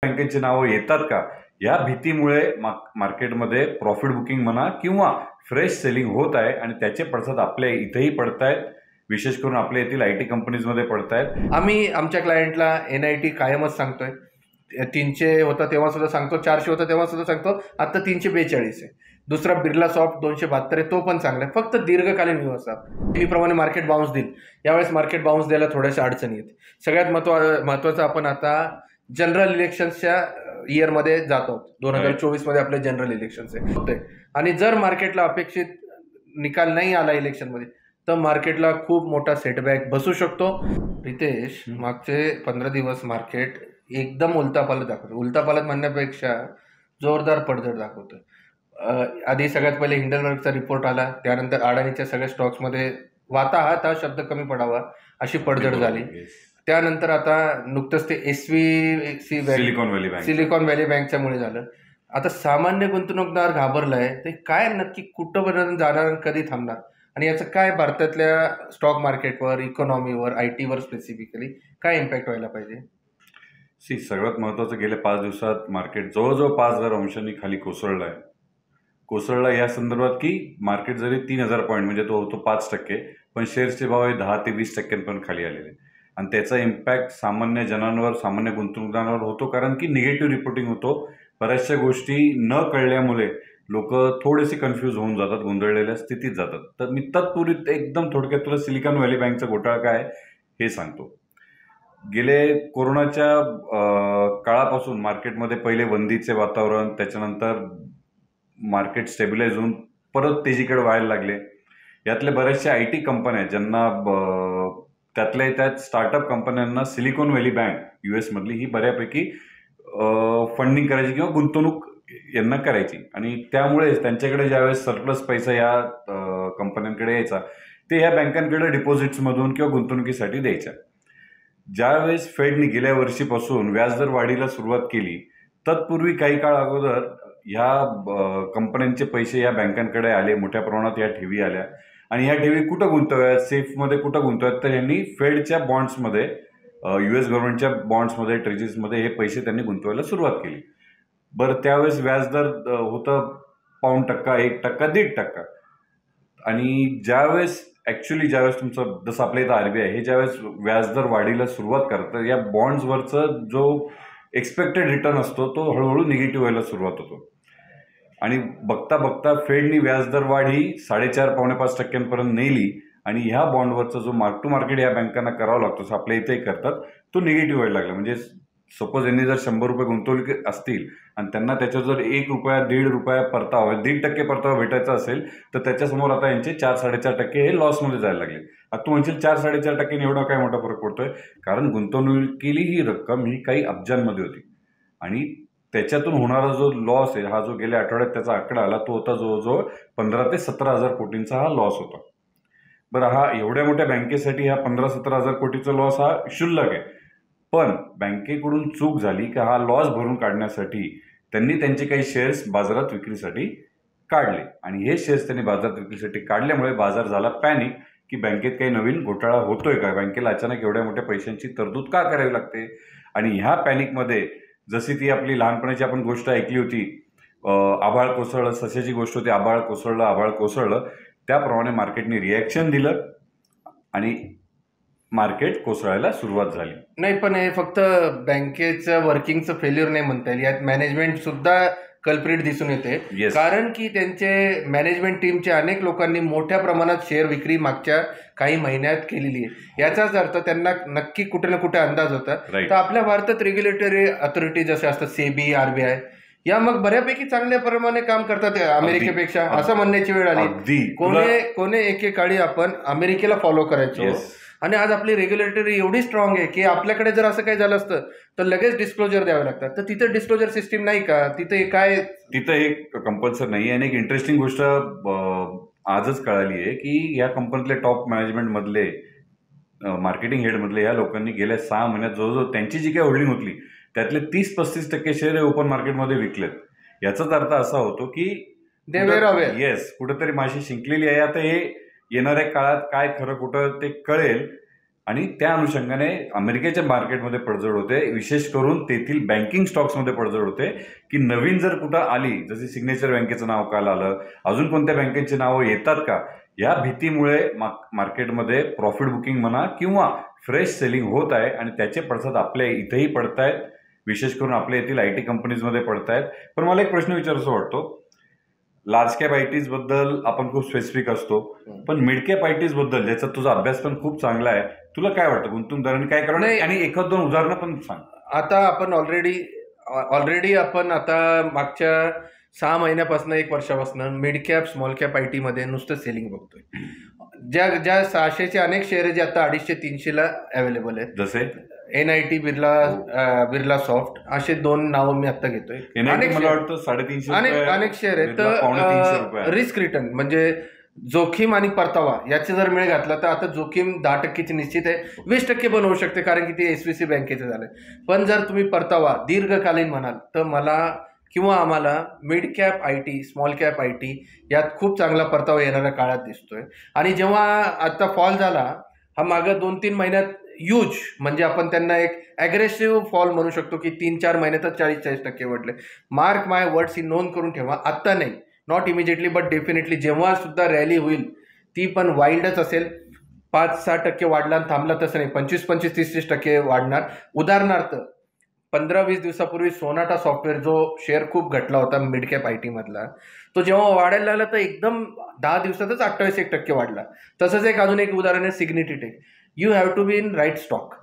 बँकेची नावं येतात का या भीतीमुळे मार्केटमध्ये प्रॉफिट बुकिंग म्हणा किंवा फ्रेश सेलिंग होत आहे आणि त्याचे पडसाद आपल्या इथेही पडतायत. विशेष करून आपल्या येथील IT कंपनीजमध्ये पडतायत. आम्ही आमच्या क्लायंटला NIT कायमच सांगतोय. 300 होता तेव्हा सुद्धा सांगतो, 400 होता तेव्हा सुद्धा सांगतो, आता 342 आहे. दुसरा बिर्ला सॉफ्ट 272 आहे, तो पण चांगला आहे. फक्त दीर्घकालीन व्यवस्था नेहमीप्रमाणे मार्केट बाउन्स देईल. यावेळेस मार्केट बाउन्स द्यायला थोड्याशा अडचणी आहेत. सगळ्यात महत्त्वाचं आपण आता जनरल इलेक्शन्सच्या इयरमध्ये जातो. 2024 मध्ये आपले जनरल इलेक्शन्स आहे आणि जर मार्केटला अपेक्षित निकाल नाही आला इलेक्शनमध्ये तर मार्केटला खूप मोठा सेटबॅक बसू शकतो. रितेश, मागचे 15 दिवस मार्केट एकदम उलतापालत दाखवतो. उलतापालत म्हणण्यापेक्षा जोरदार पडझड दाखवतोय. आधी सगळ्यात पहिले हिंडनबर्गचा रिपोर्ट आला, त्यानंतर अडाणीच्या सगळ्या स्टॉक्समध्ये वाताहात हा शब्द कमी पडावा अशी पडझड झाली. त्यानंतर आता नुकतंच ते सिलिकॉन व्हॅली बँकच्यामुळे झालं. आता सामान्य गुंतवणूकदार घाबरलाय. ते काय नक्की कुठंपर्यंत जाणार, कधी थांबणार आणि याचं काय भारतातल्या स्टॉक मार्केटवर, इकॉनॉमीवर, IT वर स्पेसिफिकली काय इम्पॅक्ट व्हायला पाहिजे? सगळ्यात महत्त्वाचं, गेल्या 5 दिवसात मार्केट जवळजवळ 5,000 अंशांनी खाली कोसळला या संदर्भात की मार्केट जरी 3,000 पॉईंट म्हणजे तो होतो 5%, पण शेअर्सचे भाव हे 10 ते 20% खाली आलेले आणि त्याचा इम्पॅक्ट सामान्य जनांवर, सामान्य गुंतवणूकदारांवर होतो. कारण की निगेटिव्ह रिपोर्टिंग होतो. बऱ्याचशा गोष्टी न कळल्यामुळे लोक थोडेसे कन्फ्यूज होऊन जातात, गोंधळलेल्या स्थितीत जातात. तर मी तत्पूर्वी एकदम थोडक्यात तुला सिलिकॉन व्हॅली बँकचा घोटाळा काय हे सांगतो. गेले कोरोनाच्या काळापासून मार्केटमध्ये पहिले बंदीचे वातावरण, त्याच्यानंतर मार्केट स्टेबिलाइज होऊन परत तेजीकडे व्हायला लागले. यातले बऱ्याचशा IT कंपन्या ज्यांना त्यातल्या त्यात स्टार्टअप कंपन्यांना सिलिकॉन व्हॅली बँक US मधली ही बऱ्यापैकी फंडिंग करायची किंवा गुंतवणूक यांना करायची आणि त्यामुळेच त्यांच्याकडे ज्यावेळेस सरप्लस पैसा या कंपन्यांकडे यायचा ते या बँकांकडे डिपॉझिट्समधून किंवा गुंतवणुकीसाठी द्यायच्या. ज्यावेळेस फेडनी गेल्या वर्षीपासून व्याजदर वाढीला सुरुवात केली, तत्पूर्वी काही काळ अगोदर ह्या कंपन्यांचे पैसे या बँकांकडे आले, मोठ्या प्रमाणात या ठेवी आल्या आणि ह्या ठेवी कुठं गुंतवाव्यात, सेफमध्ये कुठं गुंतवाव्यात, तर यांनी फेडच्या बॉन्ड्समध्ये, US गव्हर्नमेंटच्या बॉन्ड्समध्ये, ट्रेजरीजमध्ये हे पैसे त्यांनी गुंतवायला सुरुवात केली. बरं, त्यावेळेस व्याजदर होतं $1, 1%, 1.5%. आणि ज्यावेळेस तुमचं जसं आपल्या इथं RBI हे ज्यावेळेस व्याजदर वाढीला सुरुवात करतं, या बॉन्ड्सवरचं जो एक्सपेक्टेड रिटर्न असतो तो हळूहळू निगेटिव्ह व्हायला सुरुवात होतो आणि बघता बघता फेडनी व्याजदर वाढ ही 4.5-5% नेली आणि ह्या बॉन्डवरचा जो मार्क टू मार्केट या बँकांना करावा लागतो, आपल्या इथेही करतात, तो निगेटिव्ह व्हायला लागला. म्हणजे सपोज यांनी जर 100 रुपये गुंतवले असतील आणि त्यांना त्याच्यावर जर ₹1, ₹1.5 परतावा, 1.5% परतावा भेटायचा असेल तर त्याच्यासमोर आता यांचे 4-4.5% हे लॉसमध्ये जायला लागले. आता तू म्हणशील 4-4.5% एवढा काय मोठा फरक पडतोय? कारण गुंतवणुकीली ही रक्कम ही काही अब्जांमध्ये होती आणि त्याच्यातून होणारा जो लॉस आहे, हा जो गेल्या आठवड्यात त्याचा आकडा आला, तो होता जवळजवळ 15,000 ते 17,000 कोटींचा हा लॉस होता. बरं, हा एवढ्या मोठ्या बँकेसाठी हा 15-17,000 कोटीचा लॉस हा क्षुल्लक आहे. पण बँकेकडून चूक झाली की हा लॉस भरून काढण्यासाठी त्यांनी त्यांचे काही शेअर्स बाजारात विक्रीसाठी काढले आणि हे शेअर्स त्यांनी बाजारात विक्रीसाठी काढल्यामुळे बाजार झाला पॅनिक की बँकेत काही नवीन घोटाळा होतोय का, बँकेला अचानक एवढ्या मोठ्या पैशांची तरतूद का करावी लागते. आणि ह्या पॅनिकमध्ये जशी ती आपली लहानपणाची आपण गोष्ट ऐकली होती, आभाळ कोसळलं, सशाची गोष्ट होती, आभाळ कोसळलं, त्याप्रमाणे मार्केटने रिॲक्शन दिलं आणि मार्केट कोसळायला सुरुवात झाली. नाही, पण हे फक्त बँकेचं वर्किंगचं फेल्युअर नाही म्हणता येईल, यात मॅनेजमेंट सुद्धा कल्प्रिट दिसून येते. कारण की त्यांचे मॅनेजमेंट टीमच्या अनेक लोकांनी मोठ्या प्रमाणात शेअर विक्री मागच्या काही महिन्यात केलेली आहे. याचाच अर्थ त्यांना नक्की कुठे ना कुठे अंदाज होता. तर आपल्या भारतात रेग्युलेटरी अथॉरिटी जसे असतात, SEBI, RBI, या मग बऱ्यापैकी चांगल्या प्रमाणे काम करतात अमेरिकेपेक्षा, असं म्हणण्याची वेळ आली. कोणे एकेकाळी आपण अमेरिकेला फॉलो करायचो आणि आज आपली रेग्युलेटरी एवढी स्ट्रॉंग आहे की आपल्याकडे जर असं काही झालं असतं तर लगेच डिस्क्लोजर द्यावे लागतात. तर तिथे डिस्क्लोजर सिस्टीम नाही का? तिथं एक कंपल्सरी नाही. आणि एक इंटरेस्टिंग गोष्ट आजच कळाली आहे की या कंपनीतले टॉप मॅनेजमेंट मधले, मार्केटिंग हेड मधले या लोकांनी गेल्या 6 महिन्यात जवळजवळ त्यांची जी काही होल्डिंग होती त्यातले 30-35% शेअर हे ओपन मार्केटमध्ये विकलेत. याचाच अर्थ असा होतो की कुठेतरी माशी शिंकलेली आहे. आता हे येणाऱ्या काळात काय खरं कुठं ते कळेल. आणि त्या अनुषंगाने अमेरिकेच्या मार्केटमध्ये पडझड होते, विशेष करून तेथील बँकिंग स्टॉक्समध्ये पडझड होते की नवीन जर कुठं आली, जसे सिग्नेचर बँकेचं नाव काल आलं, अजून कोणत्या बँकेची नावं येतात का, या भीतीमुळे मार्केटमध्ये प्रॉफिट बुकिंग म्हणा किंवा फ्रेश सेलिंग होत आहे आणि त्याचे पडसाद आपल्या इथेही पडतायत, विशेष करून आपल्या येथील IT कंपनीजमध्ये पडतायत. पण मला एक प्रश्न विचारायचा वाटतो, लार्ज कॅप आयटीज बद्दल आपण खूप स्पेसिफिक असतो, पण मिड कॅप आयटीज बद्दल ज्याचा तुझा अभ्यास पण खूप चांगला आहे, तुला काय वाटतं गुंतवणूकदारांनी काय करावं? नाही. आणि एखाद दोन उदाहरणं पण सांग. आता आपण ऑलरेडी आपण आता मागच्या 6 महिन्यापासून 1 वर्षापासून mid cap small cap IT मध्ये नुसतं सेलिंग बघतोय. ज्या 600चे अनेक शेअर जे आता 250-300ला अवेलेबल आहेत, जसे NIT, बिर्ला सॉफ्ट, असे 2 नावं मी आता घेतोय. NIT मला वाटतं 350 अनेक शेअर आहेत. बिर्ला पावणे 300 रुपये. तर रिस्क रिटर्न म्हणजे जोखीम आणि परतावा याचे जर मेळ घातला तर आता जोखीम 10%ची निश्चित आहे, 20% पण होऊ शकते कारण की ते SVC बँकेचं झालंय. पण जर तुम्ही परतावा दीर्घकालीन म्हणाल तर मला किंवा आम्हाला mid cap IT, small cap IT यात खूप चांगला परतावा येणाऱ्या काळात दिसतोय. आणि जेव्हा आता फॉल झाला हा मागं 2-3 महिन्यात ह्यूज, म्हणजे आपण त्यांना एक ॲग्रेसिव्ह फॉल म्हणू शकतो की 3-4 महिन्यातच 40-40% वाढले. मार्क माय वर्ड्स ही नोंद करून ठेवा, आत्ता नाही, नॉट इमिजिएटली बट डेफिनेटली जेव्हा सुद्धा रॅली होईल ती पण वाईल्डच असेल. 5-6% वाढला आणि थांबला तसं नाही, 25-30% वाढणार. उदाहरणार्थ 15-20 दिवसापूर्वी सोनाटा सॉफ्टवेअर जो शेअर खूप घटला होता मिड कॅप IT मधला, तो जेव्हा वाढायला लागला तर एकदम 10 दिवसातच 28% वाढला. तसंच अजून एक उदाहरण आहे Cigniti tech. You have to be in right stock.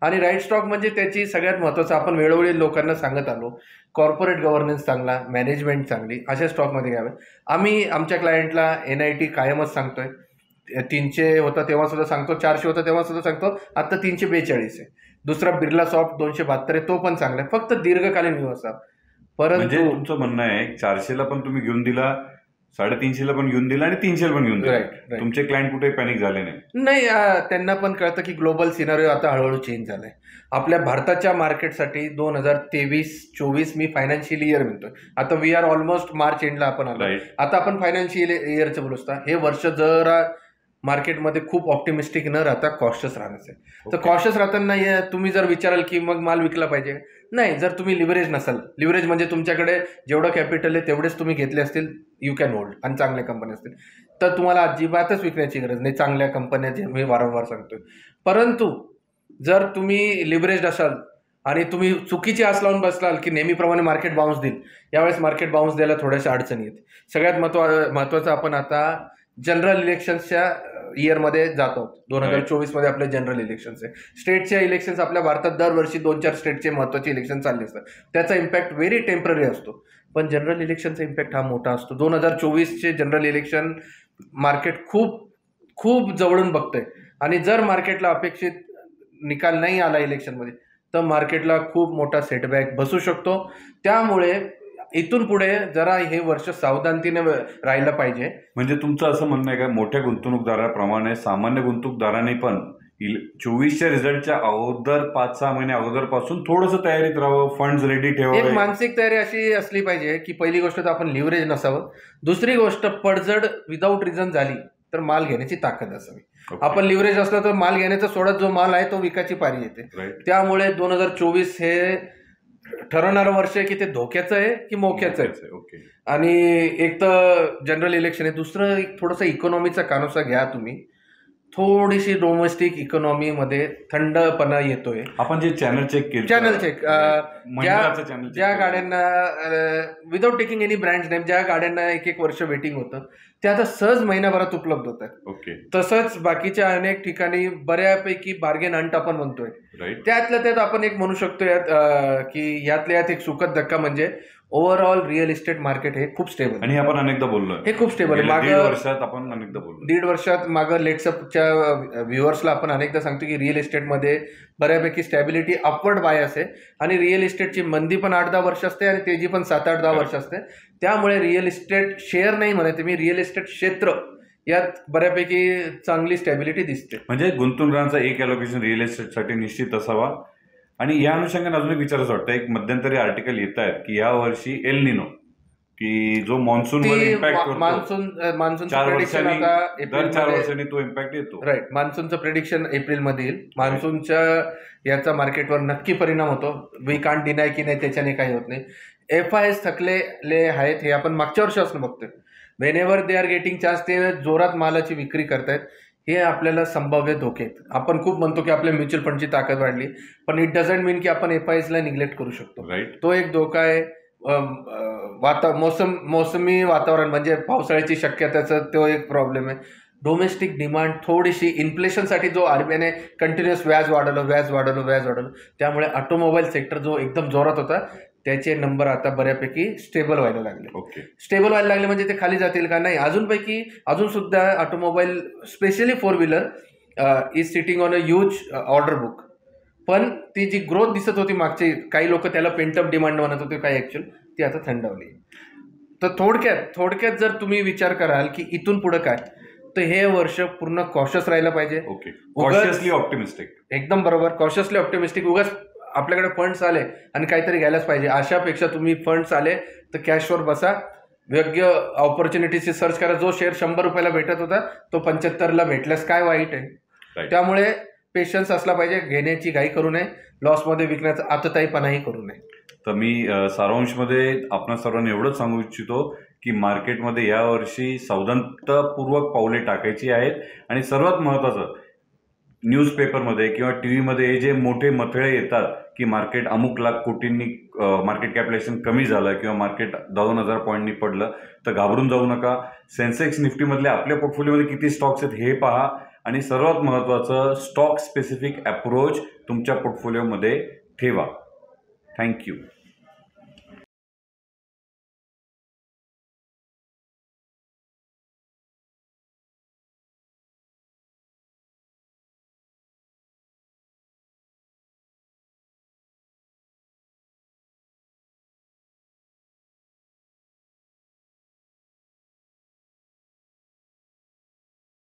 आणि राईट स्टॉक म्हणजे त्याची सगळ्यात महत्त्वाचं, आपण वेळोवेळी लोकांना सांगत आलो, कॉर्पोरेट गव्हर्नन्स चांगला, मॅनेजमेंट चांगली, अशा स्टॉकमध्ये घ्यावे. आम्ही आमच्या क्लायंटला NIT कायमच सांगतोय. 300 होता तेव्हा सुद्धा सांगतो, 400 होता तेव्हा सुद्धा सांगतो, आता 342 आहे. दुसरा बिर्ला सॉफ्ट 272 आहे, तो पण चांगला आहे, फक्त दीर्घकालीन व्यवस्था. म्हणजे परंतु तुमचं म्हणणं आहे 400ला पण तुम्ही घेऊन दिला, 350ला पण घेऊन दिला आणि 300ला पण घेऊन दिला. Right. तुमचे क्लायंट कुठे पॅनिक झाले नाही? नाही, त्यांना पण कळतं की ग्लोबल सिनारिओ आता हळूहळू चेंज झालाय. आपल्या भारताच्या मार्केटसाठी 2023-24 मी फायनान्शियल इयर म्हणतोय. आता वी आर ऑलमोस्ट मार्च एंडला आपण आलो. Right. आता आपण फायनान्शियल इयरचं बोलू असता. हे वर्ष जरा मार्केटमध्ये खूप ऑप्टिमिस्टिक न राहता कॉशियस राहण्याचं आहे. तर कॉशियस राहताना तुम्ही जर विचाराल की मग माल विकला पाहिजे, नाही, जर तुम्ही लिव्हरेज नसाल, लिव्हरेज म्हणजे तुमच्याकडे जेवढं कॅपिटल आहे तेवढेच तुम्ही घेतले असतील, यू कॅन होल्ड, आणि चांगल्या कंपन्या असतील तर तुम्हाला अजिबातच विकण्याची गरज नाही. चांगल्या कंपन्या जे मी वारंवार सांगतोय. परंतु जर तुम्ही लिव्हरेज असाल आणि तुम्ही चुकीची आस लावून बसलाल की नेहमीप्रमाणे मार्केट बाउन्स देईल, यावेळेस मार्केट बाउन्स द्यायला थोड्याशा अडचणी आहेत. सगळ्यात महत्त्वाचं, आपण आता जनरल इलेक्शन्सच्या इयरमध्ये जात आहोत. 2024 मध्ये आपले जनरल इलेक्शन्स आहे. स्टेटच्या इलेक्शन्स आपल्या भारतात दरवर्षी 2-4 स्टेटचे महत्त्वाचे इलेक्शन चालले असतात. त्याचा इम्पॅक्ट व्हेरी टेम्पररी असतो, पण जनरल इलेक्शनचा इम्पॅक्ट हा मोठा असतो. 2024चे जनरल इलेक्शन मार्केट खूप खूप जवळून बघतंय आणि जर मार्केटला अपेक्षित निकाल नाही आला इलेक्शनमध्ये तर मार्केटला खूप मोठा सेटबॅक बसू शकतो. त्यामुळे इथून पुढे जरा हे वर्ष सावधानतेने राहिलं पाहिजे. म्हणजे तुमचं असं म्हणणं आहे का, मोठ्या गुंतवणूकदाराप्रमाणे सामान्य गुंतवणूकदारांनी पण 24च्या रिझल्टच्या अगोदर 5-6 महिने अगोदरपासून थोडंसं तयारीत राहावं, फंड्स रेडी ठेवावे? एक मानसिक तयारी अशी असली पाहिजे की पहिली गोष्ट तर आपण लिव्हरेज नसावं. दुसरी गोष्ट, पडझड विदाऊट रिझन झाली तर माल घेण्याची ताकद असावी. आपण लिव्हरेज असलं तर माल घेण्याचा सोडत जो माल आहे तो विकायची पारी येते. त्यामुळे 2024 हे ठरवणारं वर्ष आहे की ते धोक्याचं आहे की मोक्याचं आहे. ओके. आणि एक तर जनरल इलेक्शन आहे, दुसरं एक थोडंसं इकॉनॉमीचा कानोसा घ्या तुम्ही. थोडीशी डोमेस्टिक इकॉनॉमीमध्ये थंडपणा येतोय. आपण जे चॅनल चेक केलं, चॅनल चेक, ज्या गाड्यांना without taking any brand name, ज्या गाड्यांना 1-1 वर्ष वेटिंग होतं ते आता सहज महिनाभरात उपलब्ध होत आहेत. ओके. तसंच बाकीच्या अनेक ठिकाणी बऱ्यापैकी बार्गेन हंट आपण म्हणतोय. त्यातल्या त्यात आपण एक म्हणू शकतो की यातल्या यात एक सुखद धक्का म्हणजे ओव्हरऑल रिअल इस्टेट मार्केट हे खूप स्टेबल, आणि आपण अनेकदा बोललो हे खूप स्टेबल आहे. मागं 1.5 वर्षात आपण अनेकदा बोललो, 1.5 वर्षात मागं लेट्सअपच्या व्ह्युअर्सला आपण अनेकदा सांगतो की रिअल इस्टेटमध्ये बऱ्यापैकी स्टॅबिलिटी अपवर्ड बायस आहे. आणि रिअल इस्टेटची मंदी पण 8-10 वर्ष असते आणि तेजी पण 7-8-10 वर्ष असते. त्यामुळे रिअल इस्टेट शेअर नाही म्हणते मी, रिअल इस्टेट क्षेत्र यात बऱ्यापैकी चांगली स्टॅबिलिटी दिसते. म्हणजे गुंतवणुकांचा एक अलोकेशन रिअल इस्टेटसाठी निश्चित असावा. आणि या अनुषंगाने अजून एक विचारायचं वाटतं, एक मध्यंतरी आर्टिकल येत आहेत की या वर्षी एल निनो की जो मान्सून वर इम्पॅक्ट करतो मान्सूनचं 4 प्रेडिक्शन वर्षांनी आता दर 4 एप्रिलमध्ये वर्षांनी तो इम्पॅक्ट येतो. राईट. मान्सूनचं प्रेडिक्शन एप्रिलमध्ये येईल. मान्सूनच्या याचा मार्केटवर नक्की परिणाम होतो. वी कांट डिनाय की नाही त्याच्याने काही होत नाही. FIs थकलेले आहेत हे आपण मागच्या वर्षापासून बघतोय. Wien ever they are getting chance ते जोरात मालाची विक्री करतायत. हे आपल्याला संभाव्य धोके आहेत. आपण खूप म्हणतो की आपल्या म्युच्युअल फंडची ताकद वाढली, पण इट डझंट मीन की आपण FIsला निग्लेक्ट करू शकतो. राईट. तो एक धोका आहे. मोसमी वातावरण म्हणजे पावसाळ्याची शक्यताचा तो एक प्रॉब्लेम आहे. डोमेस्टिक डिमांड थोडीशी इन्फ्लेशनसाठी जो RBIने कंटिन्युअस व्याज वाढवलं, त्यामुळे ऑटोमोबाईल सेक्टर जो एकदम जोरात होता त्याचे नंबर आता बऱ्यापैकी स्टेबल व्हायला लागले. ओके. स्टेबल व्हायला लागले म्हणजे ते खाली जातील का नाही, अजून सुद्धा automobile specially 4 wheeler is sitting on a huge order book. पण ती जी ग्रोथ दिसत होती मागची, काही लोक त्याला पेंटअप डिमांड म्हणत होते, काही ॲक्च्युअल ती आता थंडावली. तर थोडक्यात जर तुम्ही विचार कराल की इथून पुढे काय, तर हे वर्ष पूर्ण कॉशियस राहायला पाहिजे. ओके. Cautiously optimistic. एकदम बरोबर. Cautiously optimistic. उगाच आपल्याकडे फंड्स आले आणि काहीतरी घ्यायलाच पाहिजे अशापेक्षा तुम्ही फंड्स आले तर कॅशवर बसा, योग्य ऑपॉर्च्युनिटीची सर्च करा. जो शेअर 100 रुपयाला भेटत होता तो 75ला भेटल्यास काय वाईट आहे. त्यामुळे पेशन्स असला पाहिजे, घेण्याची घाई करू नये, लॉसमध्ये विकण्याचा आतताईपणाही करू नये. तर मी सारांशमध्ये आपणा सर्वांना एवढंच सांगू इच्छितो की मार्केटमध्ये यावर्षी सावधानतापूर्वक पावले टाकायची आहेत. आणि सर्वात महत्त्वाचं, न्यूजपेपरमध्ये किंवा TV मध्ये हे जे मोठे मथळे येतात की मार्केट अमुक लाख कोटींनी मार्केट कॅपिटलायझेशन कमी झालं किंवा मार्केट 2,000 पॉईंटनी पडलं, तर घाबरून जाऊ नका. सेन्सेक्स निफ्टीमधले आपल्या पोर्टफोलिओमध्ये किती स्टॉक्स आहेत हे पहा. आणि सर्वात महत्त्वाचं, स्टॉक स्पेसिफिक अप्रोच तुमच्या पोर्टफोलिओमध्ये ठेवा. थँक्यू.